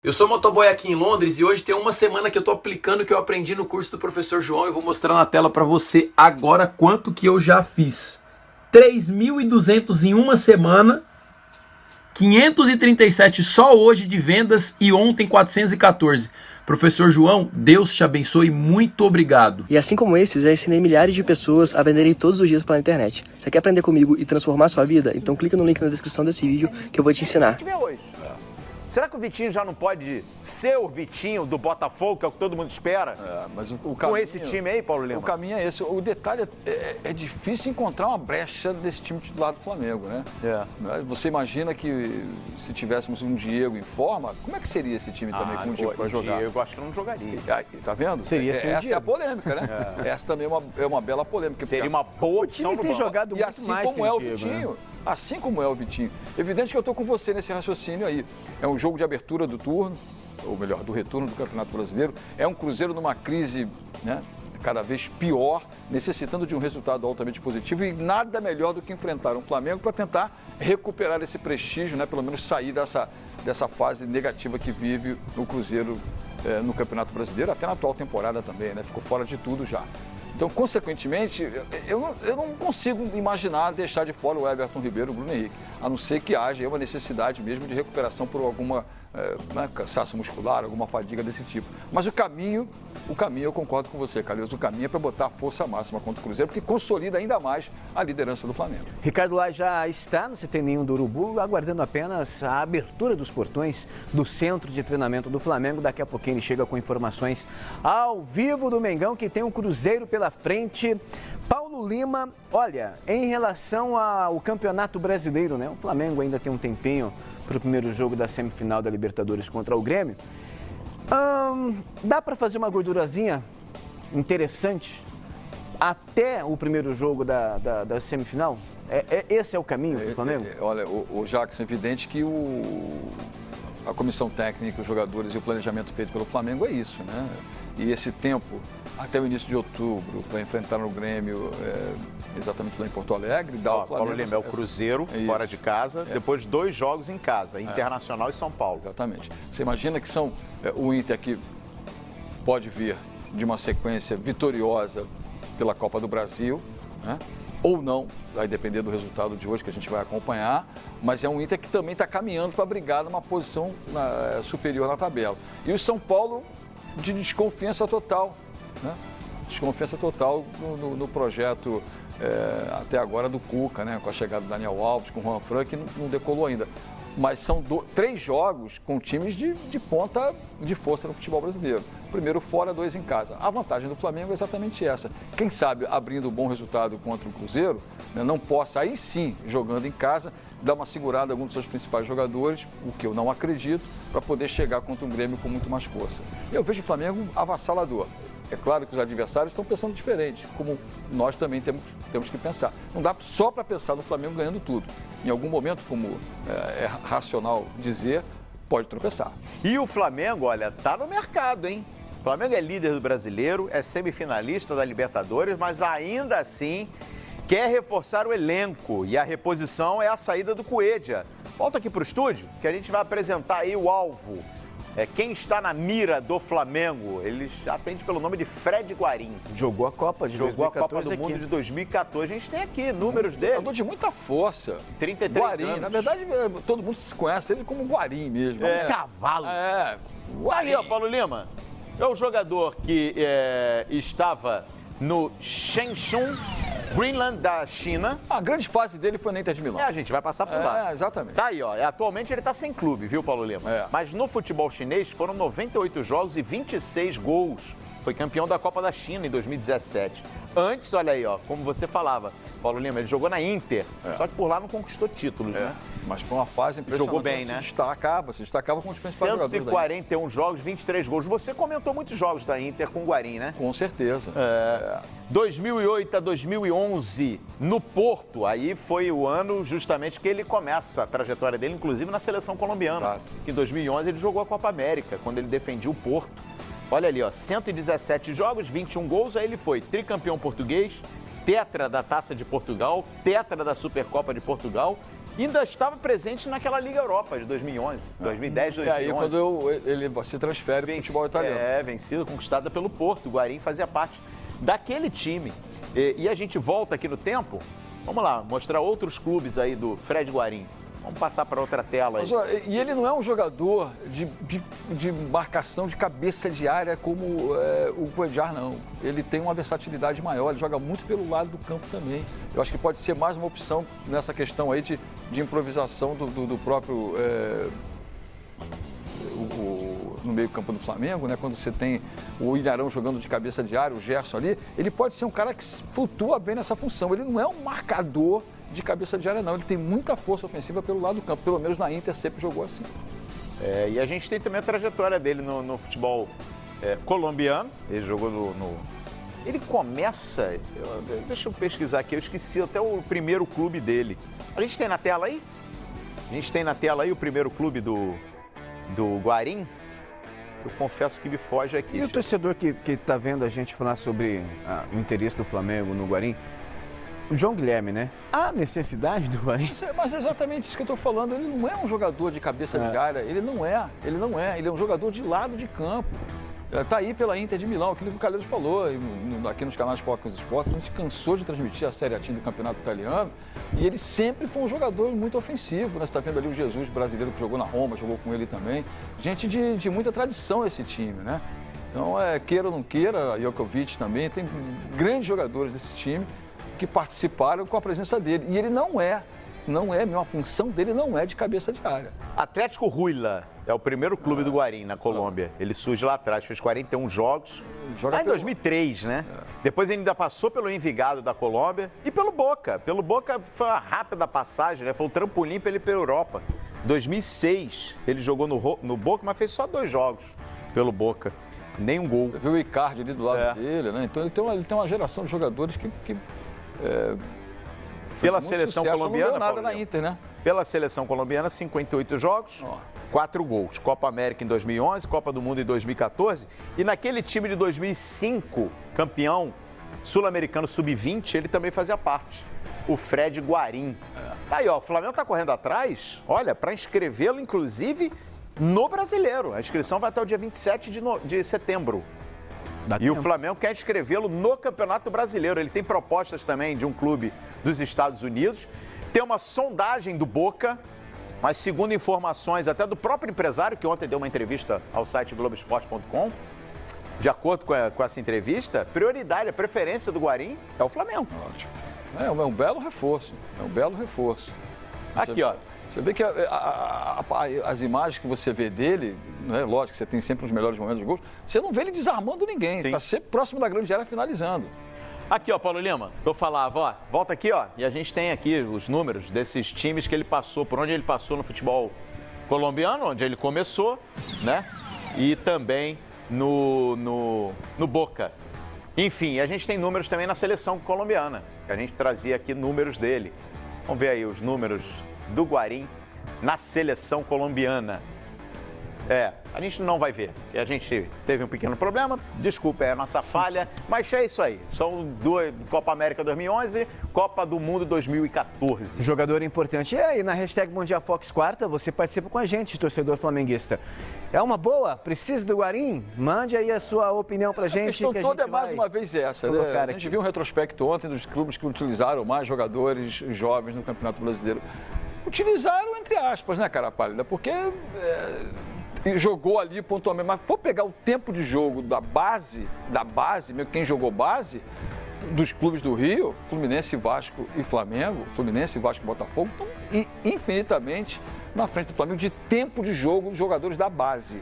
Eu sou motoboy aqui em Londres e hoje tem uma semana que eu tô aplicando o que eu aprendi no curso do professor João. Eu vou mostrar na tela para você agora quanto que eu já fiz. 3.200 em uma semana, 537 só hoje de vendas e ontem 414. Professor João, Deus te abençoe, muito obrigado. E assim como esses, já ensinei milhares de pessoas a venderem todos os dias pela internet. Você quer aprender comigo e transformar sua vida? Então clica no link na descrição desse vídeo que eu vou te ensinar. Será que o Vitinho já não pode ser o Vitinho do Botafogo, que é o que todo mundo espera? Mas o Com esse time aí, Paulo Lima? O caminho é esse. O detalhe é difícil encontrar uma brecha desse time titular do Flamengo, né? Você imagina que se tivéssemos um Diego em forma, como é que seria esse time também com o Diego para jogar? Diego, acho que não jogaria. Tá vendo? Seria sim, essa é a polêmica, né? Essa também é uma bela polêmica. Seria uma boa opção tem jogado e muito assim mais como é o Diego, Vitinho. né? Assim como é o Vitinho. Evidente que eu estou com você nesse raciocínio aí. É um jogo de abertura do turno, ou melhor, do retorno do Campeonato Brasileiro. É um Cruzeiro numa crise, né, cada vez pior, necessitando de um resultado altamente positivo e nada melhor do que enfrentar um Flamengo para tentar recuperar esse prestígio, né, pelo menos sair dessa fase negativa que vive o Cruzeiro no Campeonato Brasileiro, até na atual temporada também, né? Ficou fora de tudo já. Então, consequentemente, eu não consigo imaginar deixar de fora o Everton Ribeiro e o Bruno Henrique, a não ser que haja uma necessidade mesmo de recuperação por alguma cansaço muscular, alguma fadiga desse tipo. Mas o caminho, eu concordo com você, Carlos, o caminho é para botar a força máxima contra o Cruzeiro, porque consolida ainda mais a liderança do Flamengo. Ricardo lá já está no CT Ninho do Urubu, aguardando apenas a abertura dos portões do centro de treinamento do Flamengo. Daqui a pouquinho ele chega com informações ao vivo do Mengão, que tem um Cruzeiro pela frente. Paulo Lima, olha, em relação ao Campeonato Brasileiro, né? O Flamengo ainda tem um tempinho para o primeiro jogo da semifinal da Libertadores contra o Grêmio. Dá para fazer uma gordurazinha interessante até o primeiro jogo da semifinal? Esse é o caminho do Flamengo? Olha, o Jackson, é evidente que a comissão técnica, os jogadores e o planejamento feito pelo Flamengo é isso, né? E esse tempo, até o início de outubro, para enfrentar o Grêmio, exatamente lá em Porto Alegre, dá o Flamengo... Paulo Lima, é o Cruzeiro, fora de casa, depois 2 jogos em casa, Internacional e São Paulo. Exatamente. Você imagina que são o Inter que pode vir de uma sequência vitoriosa pela Copa do Brasil, né? Ou não, vai depender do resultado de hoje que a gente vai acompanhar, mas é um Inter que também está caminhando para brigar numa posição superior na tabela. E o São Paulo de desconfiança total, né? Desconfiança total no projeto até agora do Cuca, né? Com a chegada do Daniel Alves, com o Juan Fran, que não decolou ainda. Mas são 3 jogos com times de ponta de força no futebol brasileiro. Primeiro fora, 2 em casa. A vantagem do Flamengo é exatamente essa. Quem sabe, abrindo um bom resultado contra o Cruzeiro, né, não possa, aí sim, jogando em casa, dar uma segurada a alguns dos seus principais jogadores, o que eu não acredito, para poder chegar contra um Grêmio com muito mais força. Eu vejo o Flamengo avassalador. É claro que os adversários estão pensando diferente, como nós também temos que pensar. Não dá só para pensar no Flamengo ganhando tudo. Em algum momento, como é racional dizer, pode tropeçar. E o Flamengo, olha, tá no mercado, hein? O Flamengo é líder do Brasileiro, é semifinalista da Libertadores, mas ainda assim quer reforçar o elenco. E a reposição é a saída do Coelho. Volta aqui para o estúdio, que a gente vai apresentar aí o alvo. Quem está na mira do Flamengo, ele atende pelo nome de Fred Guarim. Jogou a Copa de 2014 a Copa do aqui. Mundo de 2014. A gente tem aqui números dele. Andou de muita força. 33 Guarim, anos. na verdade, todo mundo se conhece ele como Guarim mesmo. Um cavalo. Ali, ó, Paulo Lima. É o jogador que estava no Shenzhen Greenland da China. A grande fase dele foi na Inter de Milão. A gente vai passar por lá. Exatamente. Tá aí, ó. Atualmente ele tá sem clube, viu, Paulo Lima? Mas no futebol chinês foram 98 jogos e 26 gols. Foi campeão da Copa da China em 2017. Antes, olha aí, ó, como você falava, Paulo Lima, ele jogou na Inter, só que por lá não conquistou títulos, né? Mas foi uma fase impressionante. Jogou bem, né? Se destacava com os principais jogadores. 141 jogos, 23 gols. Você comentou muitos jogos da Inter com o Guarim, né? Com certeza. 2008 a 2011, no Porto, aí foi o ano justamente que ele começa a trajetória dele, inclusive na seleção colombiana. Exato. Em 2011 ele jogou a Copa América, quando ele defendia o Porto. Olha ali, ó, 117 jogos, 21 gols, aí ele foi tricampeão português, tetra da Taça de Portugal, tetra da Supercopa de Portugal ainda estava presente naquela Liga Europa de 2011, 2010, 2011. É aí quando ele se transfere para o futebol italiano. Vencida, conquistada pelo Porto. O Guarim fazia parte daquele time. E a gente volta aqui no tempo. Vamos lá, mostrar outros clubes aí do Fred Guarim. Vamos passar para outra tela aí. Mas, e ele não é um jogador de marcação de cabeça de área como o Cuéllar, não. Ele tem uma versatilidade maior, ele joga muito pelo lado do campo também. Eu acho que pode ser mais uma opção nessa questão aí de improvisação do próprio... no meio campo do Flamengo, né? Quando você tem o Ilharão jogando de cabeça de área, o Gerson ali, ele pode ser um cara que flutua bem nessa função. Ele não é um marcador de cabeça de área, não. Ele tem muita força ofensiva pelo lado do campo. Pelo menos na Inter sempre jogou assim. E a gente tem também a trajetória dele no futebol colombiano. Ele jogou Ele começa... Deixa eu pesquisar aqui, eu esqueci até o primeiro clube dele. A gente tem na tela aí? A gente tem na tela aí o primeiro clube do Guarim? Eu confesso que me foge aqui. E o torcedor que está vendo a gente falar sobre o interesse do Flamengo no Guarim? O João Guilherme, né? A necessidade do Guarim. Mas é exatamente isso que eu estou falando. Ele não é um jogador de cabeça de área. Ele não é. Ele é um jogador de lado de campo. Está aí pela Inter de Milão, aquilo que o Calheiros falou, aqui nos canais Focus Esportes, a gente cansou de transmitir a Série A do Campeonato Italiano e ele sempre foi um jogador muito ofensivo, né? Você está vendo ali o Jesus brasileiro que jogou na Roma, jogou com ele também, gente de muita tradição esse time, né? Então, queira ou não queira, Jokovic também, tem grandes jogadores desse time que participaram com a presença dele e ele não é, a função dele não é de cabeça de área. Atlético Huila é o primeiro clube do Guarim na Colômbia. Ele surge lá atrás, fez 41 jogos. Lá em 2003, né? Depois ele ainda passou pelo Envigado da Colômbia e pelo Boca. Pelo Boca foi uma rápida passagem, né? Foi um trampolim para ele ir para a Europa. 2006 ele jogou no Boca, mas fez só 2 jogos pelo Boca. Nem um gol. Você viu o Icardi ali do lado dele, né? Então ele tem uma geração de jogadores que pela seleção colombiana, não deu nada na Inter, né? Pela seleção colombiana, 58 jogos, 4 gols. Copa América em 2011, Copa do Mundo em 2014. E naquele time de 2005, campeão sul-americano sub-20, ele também fazia parte. O Fred Guarim. Tá aí, ó, o Flamengo tá correndo atrás, olha, para inscrevê-lo, inclusive, no Brasileiro. A inscrição vai até o dia 27 de setembro. E o Flamengo quer inscrevê-lo no Campeonato Brasileiro. Ele tem propostas também de um clube dos Estados Unidos. Tem uma sondagem do Boca, mas segundo informações até do próprio empresário, que ontem deu uma entrevista ao site Globoesporte.com, de acordo com essa entrevista, prioridade, a preferência do Guarim é o Flamengo. Ótimo. É um belo reforço. Aqui, ó. Você vê que as imagens que você vê dele, né, lógico que você tem sempre os melhores momentos de gol, você não vê ele desarmando ninguém, está sempre próximo da grande área finalizando. Aqui, ó, Paulo Lima, eu falava, ó, volta aqui, ó, e a gente tem aqui os números desses times que ele passou, por onde ele passou no futebol colombiano, onde ele começou, né, e também no Boca. Enfim, a gente tem números também na seleção colombiana, que a gente trazia aqui números dele. Vamos ver aí os números do Guarim na seleção colombiana. A gente não vai ver, porque a gente teve um pequeno problema, desculpa, é a nossa falha, mas é isso aí. São 2, Copa América 2011, Copa do Mundo 2014. Jogador importante. E aí, na hashtag Mundial Fox Quarta, você participa com a gente, torcedor flamenguista. É uma boa? Precisa do Guarim? Mande aí a sua opinião pra gente. A questão toda é mais uma vez essa, né? A gente viu um retrospecto ontem dos clubes que utilizaram mais jogadores jovens no Campeonato Brasileiro. Utilizaram entre aspas, né, cara pálida? Porque jogou ali pontualmente. Mas for pegar o tempo de jogo da base, mesmo quem jogou base, dos clubes do Rio, Fluminense, Vasco e Flamengo, Fluminense, Vasco e Botafogo, estão infinitamente na frente do Flamengo de tempo de jogo dos jogadores da base.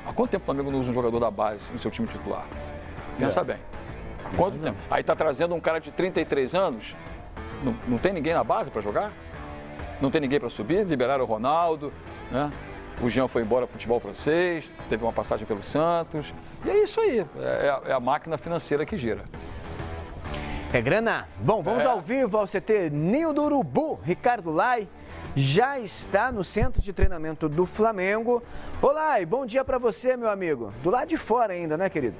Há quanto tempo o Flamengo não usa um jogador da base no seu time titular? Pensa bem. Há quanto tempo? Aí está trazendo um cara de 33 anos, não tem ninguém na base para jogar? Não tem ninguém para subir, liberaram o Ronaldo, né? O Jean foi embora para o futebol francês, teve uma passagem pelo Santos. E é isso aí, é a máquina financeira que gira. É grana. Bom, vamos ao vivo ao CT Ninho do Urubu. Ricardo Lai já está no centro de treinamento do Flamengo. Olá, e bom dia para você, meu amigo. Do lado de fora ainda, né, querido?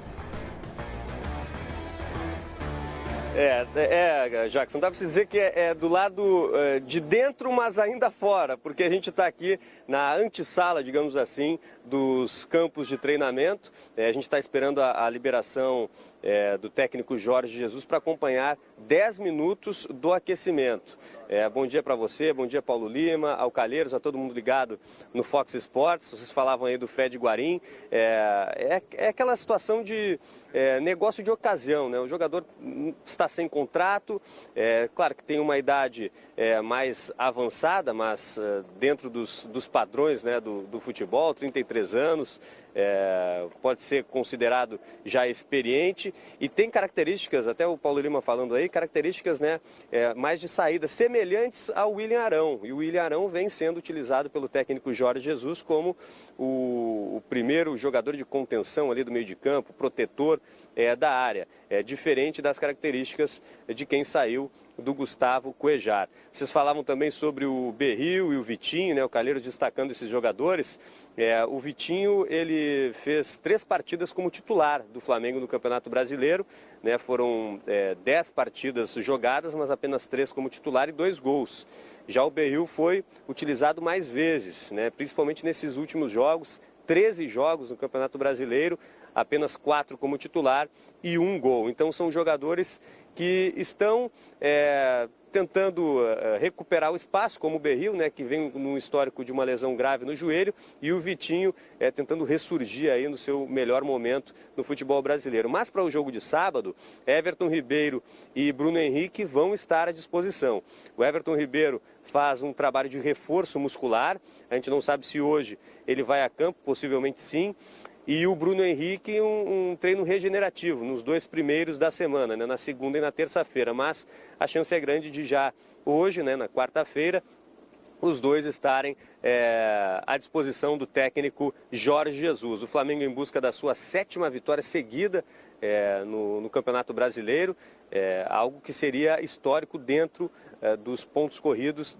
Jackson, dá para se dizer que é do lado de dentro, mas ainda fora, porque a gente está aqui na antessala, digamos assim, dos campos de treinamento. A gente está esperando a liberação do técnico Jorge Jesus para acompanhar 10 minutos do aquecimento. Bom dia para você, bom dia Paulo Lima, ao Calheiros, a todo mundo ligado no Fox Sports. Vocês falavam aí do Fred Guarim. É aquela situação de negócio de ocasião, né? O jogador está sem contrato, claro que tem uma idade mais avançada, mas dentro dos padrões, né, do futebol, 33 anos, pode ser considerado já experiente e tem características, até o Paulo Lima falando aí, características, né, mais de saída, semelhantes ao William Arão. E o William Arão vem sendo utilizado pelo técnico Jorge Jesus como o primeiro jogador de contenção ali do meio de campo, protetor da área, diferente das características de quem saiu do Gustavo Cuejar. Vocês falavam também sobre o Berril e o Vitinho, né, o Calheiros destacando esses jogadores. O Vitinho, ele fez 3 partidas como titular do Flamengo no Campeonato Brasileiro, né, foram 10 partidas jogadas, mas apenas 3 como titular e 2 gols. Já o Berril foi utilizado mais vezes, né, principalmente nesses últimos jogos, 13 jogos no Campeonato Brasileiro, apenas 4 como titular e 1 gol. Então são jogadores que estão tentando recuperar o espaço, como o Berril, né, que vem num histórico de uma lesão grave no joelho, e o Vitinho tentando ressurgir aí no seu melhor momento no futebol brasileiro. Mas para o jogo de sábado, Everton Ribeiro e Bruno Henrique vão estar à disposição. O Everton Ribeiro faz um trabalho de reforço muscular, a gente não sabe se hoje ele vai a campo, possivelmente sim. E o Bruno Henrique, um treino regenerativo nos 2 primeiros da semana, né, na segunda e na terça-feira. Mas a chance é grande de já hoje, né, na quarta-feira, os dois estarem à disposição do técnico Jorge Jesus. O Flamengo em busca da sua 7ª vitória seguida no Campeonato Brasileiro, algo que seria histórico dentro dos pontos corridos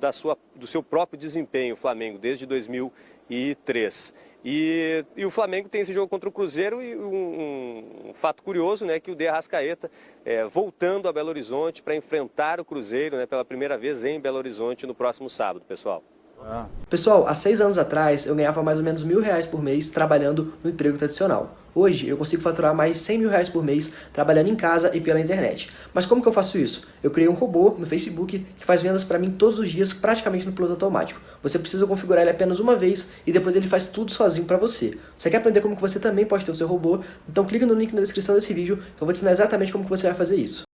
do seu próprio desempenho, o Flamengo, desde 2003. E o Flamengo tem esse jogo contra o Cruzeiro e um fato curioso, né, que o De Arrascaeta voltando a Belo Horizonte para enfrentar o Cruzeiro, né, pela primeira vez em Belo Horizonte no próximo sábado, pessoal. Pessoal, há 6 anos atrás eu ganhava mais ou menos R$1.000 por mês trabalhando no emprego tradicional. Hoje eu consigo faturar mais R$100.000 por mês trabalhando em casa e pela internet. Mas como que eu faço isso? Eu criei um robô no Facebook que faz vendas para mim todos os dias, praticamente no piloto automático. Você precisa configurar ele apenas uma vez e depois ele faz tudo sozinho para você. Você quer aprender como que você também pode ter o seu robô? Então clica no link na descrição desse vídeo que eu vou te ensinar exatamente como que você vai fazer isso.